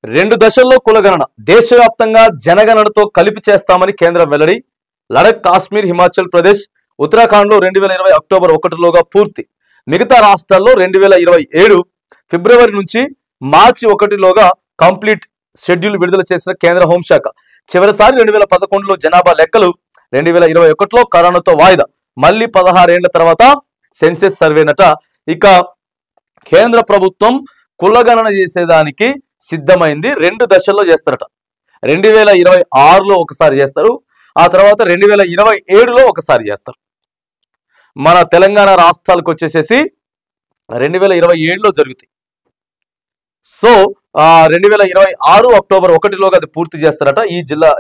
రెండు దశల్లో కులగణన దేశవ్యాప్తంగా జనగణనతో కలిపి చేస్తామని కేంద్రం వెల్లడి. లడఖ్, కాశ్మీర్, హిమాచల్ ప్రదేశ్, ఉత్తరాఖండ్లో 2020 అక్టోబర్ 1లోగా పూర్తి. మిగతా రాష్ట్రాల్లో 2027 ఫిబ్రవరి నుంచి మార్చి 1లోగా కంప్లీట్ షెడ్యూల్ విడుదల చేసిన కేంద్ర హోంశాఖ. చివరిసారి 2011లో జనాభా లెక్కలు, 2021లో కరోనాతో వాయిదా, మళ్ళీ 16 ఏళ్ల తర్వాత సెన్సెస్ సర్వేనట. ఇక కేంద్ర ప్రభుత్వం కులగణన చేసేదానికి సిద్ధమైంది. రెండు దశల్లో చేస్తారట. 2026లో ఒకసారి చేస్తారు, ఆ తర్వాత 2027లో ఒకసారి చేస్తారు. మన తెలంగాణ రాష్ట్రాలకు వచ్చేసేసి 2027లో జరుగుతాయి. సో 2026 అక్టోబర్ 1లోగా అది పూర్తి చేస్తారట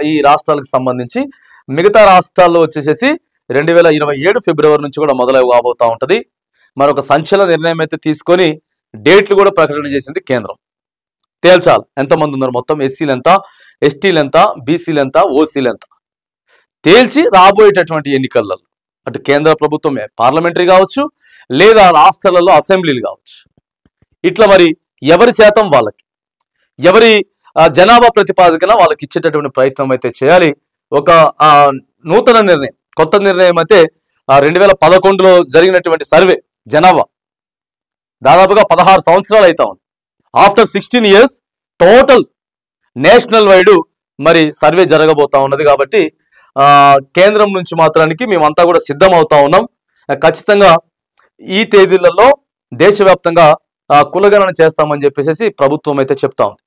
ఈ రాష్ట్రాలకు సంబంధించి. మిగతా రాష్ట్రాల్లో వచ్చేసేసి 2027 ఫిబ్రవరి నుంచి కూడా మొదలై కాబోతా ఉంటది. మరొక సంచలన నిర్ణయం అయితే తీసుకొని డేట్లు కూడా ప్రకటన చేసింది కేంద్రం. తేల్చాలి ఎంతమంది ఉన్నారు, మొత్తం ఎస్సీలు ఎంత, ఎస్టీలు ఎంత, బీసీలు ఎంత, ఓసీలు ఎంత తేల్చి రాబోయేటటువంటి ఎన్నికలలో అటు కేంద్ర ప్రభుత్వమే పార్లమెంటరీ కావచ్చు, లేదా రాష్ట్రాలలో అసెంబ్లీలు కావచ్చు, ఇట్లా మరి ఎవరి శాతం వాళ్ళకి, ఎవరి జనాభా ప్రతిపాదికన వాళ్ళకి ఇచ్చేటటువంటి ప్రయత్నం అయితే చేయాలి. ఒక నూతన నిర్ణయం, కొత్త నిర్ణయం అయితే 2011లో జరిగినటువంటి సర్వే జనాభా దాదాపుగా 16 సంవత్సరాలు అవుతా ఉంది. After 16 years total national wide మరి సర్వే జరగబోతా ఉన్నది. కాబట్టి కేంద్రం నుంచి మాత్రానికి మేమంతా కూడా సిద్ధం అవుతా ఉన్నాం. ఖచ్చితంగా ఈ తేదీలలో దేశవ్యాప్తంగా కులగణన చేస్తామని చెప్పేసి ప్రభుత్వం అయితే చెప్తా ఉంది.